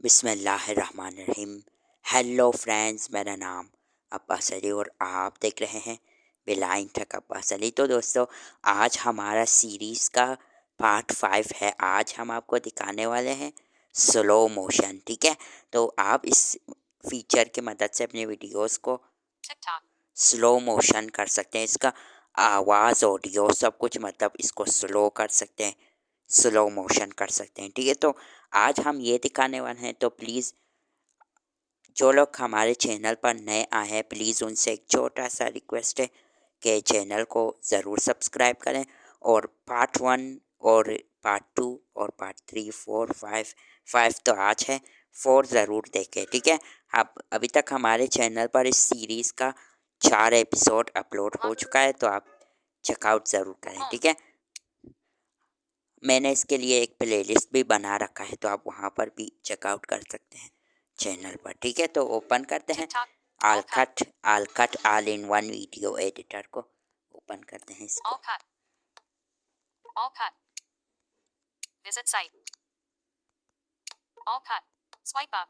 बिस्मिल्लाहिर्रहमानिर्रहीम। Hello friends, मेरा नाम अब्बास अली और आप देख रहे हैं बेलाइन ठक अब्बास अली। तो दोस्तों, आज हमारा सीरीज़ का पार्ट 5 है। आज हम आपको दिखाने वाले हैं स्लो मोशन। ठीक है, तो आप इस फीचर की मदद से अपने वीडियोस को स्लो मोशन कर सकते हैं। इसका आवाज़, ऑडियो सब कुछ, मतलब इसको स्लो कर सकते हैं, स्लो मोशन कर सकते हैं। ठीक है, तो आज हम ये दिखाने वाले हैं। तो प्लीज़ जो लोग हमारे चैनल पर नए आए हैं, प्लीज़ उनसे एक छोटा सा रिक्वेस्ट है कि चैनल को ज़रूर सब्सक्राइब करें और पार्ट 1 और पार्ट 2 और पार्ट 3 4 5 तो आज है, 4 ज़रूर देखें। ठीक है, आप अभी तक हमारे चैनल पर इस सीरीज़ का 4 एपिसोड अपलोड हो चुका है, तो आप चेकआउट ज़रूर करें। ठीक है, मैंने इसके लिए एक प्लेलिस्ट भी बना रखा है, तो आप वहाँ पर भी चेकआउट कर सकते हैं चैनल पर। ठीक है, तो ओपन करते हैं AllCut all in one video editor को ओपन करते हैं इसको। AllCut. Visit site. AllCut. Swipe up.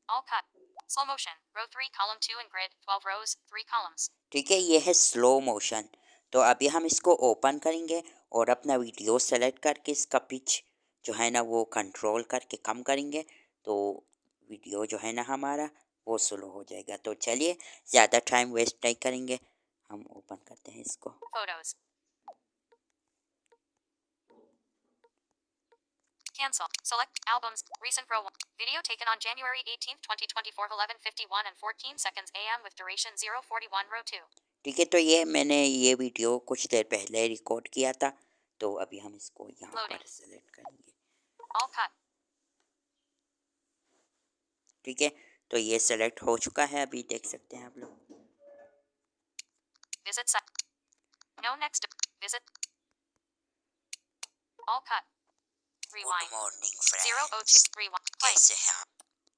AllCut. Slow motion. Row 3, column 2 in grid. 12 rows, 3 columns. ठीक है, ये है स्लो मोशन। तो अभी हम इसको ओपन करेंगे और अपना वीडियो सेलेक्ट करके इसका पिच जो है ना वो कंट्रोल करके कम करेंगे, तो वीडियो जो है ना हमारा वो स्लो हो जाएगा। तो चलिए, ज़्यादा टाइम वेस्ट नहीं करेंगे, हम ओपन करते हैं इसको। Photos. Cancel. Select albums. Recent row 1. Video taken on January 18th, 2024, 11:51 and 14 seconds AM with duration 0:41. Row 2. ठीक है, तो ये मैंने ये वीडियो कुछ देर पहले रिकॉर्ड किया था, तो अभी हम इसको यहाँ Loading. पर सेलेक्ट करेंगे। AllCut. ठीक है, तो ये सेलेक्ट हो चुका है, अभी देख सकते हैं आप लोग। Visit site. No next. Visit. AllCut. Rewind. Good morning 0:02. Friends, Rewind. Play. कैसे हैं आप?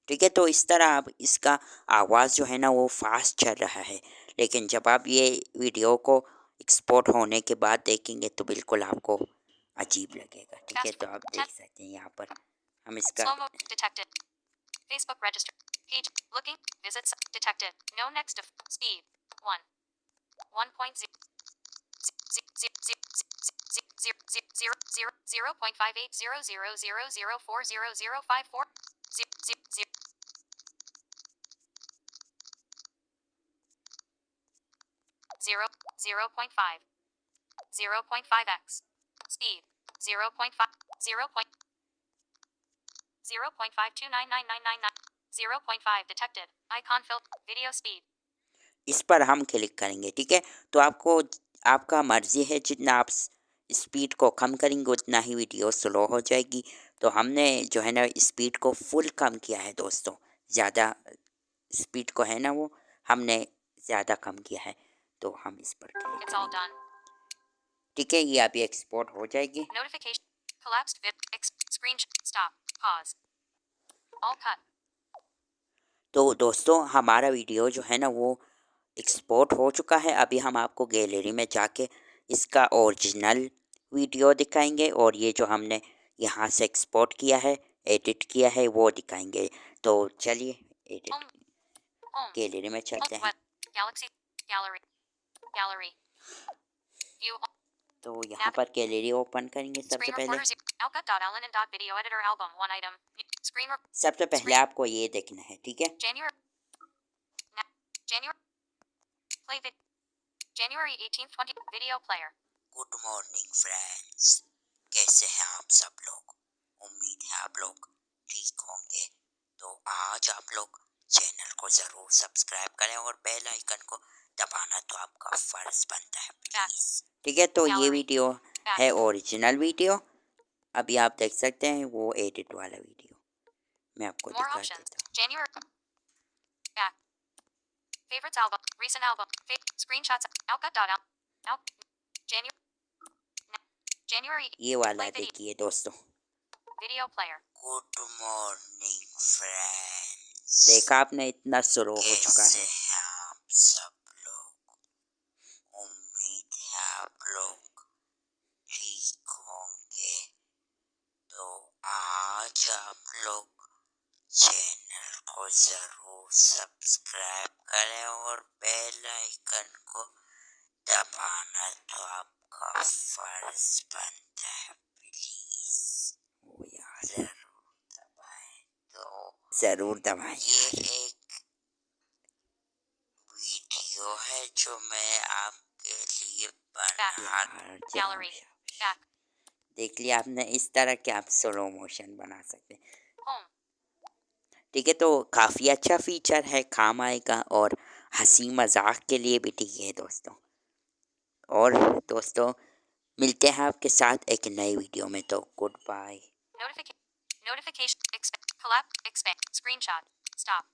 ठीक है, तो इस तरह आप इसका आवाज़ जो है ना वो फास्ट चल रहा है, लेकिन जब आप ये वीडियो को एक्सपोर्ट होने के बाद देखेंगे तो बिल्कुल आपको अजीब लगेगा। ठीक है, Fast. तो आप 10. देख सकते हैं यहाँ पर हम इसका Slow mo. Detected. Facebook register. Page. Looking. Visits. Detected. No next. Speed. 1. 1.0. 0.58000040004054 0.5 0.5x speed 0.5 0.529999 0.5 detected icon fill video speed इस पर हम क्लिक करेंगे। ठीक है, तो आपको आपका मर्ज़ी है, जितना आप स्पीड को कम करेंगे उतना ही वीडियो स्लो हो जाएगी। तो हमने जो है ना स्पीड को फुल कम किया है दोस्तों, ज़्यादा स्पीड को है ना वो हमने ज़्यादा कम किया है, तो हम इस पर क्लिक it's all करेंगे। done ठीक है, ये अभी एक्सपोर्ट हो जाएगी। notification collapsed screen stop pause all cut तो दोस्तों, हमारा वीडियो जो है ना वो एक्सपोर्ट हो चुका है। अभी हम आपको गैलरी में जाके इसका ओरिजिनल वीडियो दिखाएंगे और ये जो हमने यहाँ से एक्सपोर्ट किया है, एडिट किया है, वो दिखाएंगे। तो चलिए एडिट home गैलरी में चलते हैं। what galaxy gallery view तो यहाँ पर गैलरी ओपन करेंगे। सबसे screen पहले recorders AllCut.ln and .video editor album one item screen सबसे पहले आपको ये देखना है। ठीक है, January play vid January 18th 20 video player good morning friends, कैसे हैं आप सब लोग? उम्मीद है आप लोग ठीक होंगे। तो आज आप लोग चैनल को ज़रूर सब्सक्राइब करें और बेल आइकन को दबाना तो आपका फ़र्ज बनता है, प्लीज़। ठीक है, तो ये वीडियो है ओरिजिनल वीडियो। अभी आप देख सकते हैं वो एडिट वाला वीडियो मैं आपको more दिखा options देता हूँ। January back favorites album recent album screenshots AllCut.al January ये वाला play video देखिए दोस्तों। video player good morning friends, देखा आपने, इतना स्लो हो चुका है। आप सब लोग, उम्मीद है आप लोग ठीक होंगे। तो आज आप लोग चैनल को जरूर सब्सक्राइब करें और बेल आइकन को दबाना तो आपका फर्ज बनता है। प्लीज वो यार जरूर दबाएं। तो जरूर दबाएं। ये एक वीडियो है जो मैं आपके लिए बना Gallery. Back. देख लिया आपने। इस तरह के आप स्लो मोशन बना सकते हैं। Home. ठीक है, तो काफ़ी अच्छा फीचर है, काम आएगा और हंसी मजाक के लिए भी ठीक है दोस्तों। और दोस्तों मिलते हैं आपके साथ एक नई वीडियो में, तो good bye. Notification. Expand. Collapse. Expand. Screenshot. Stop.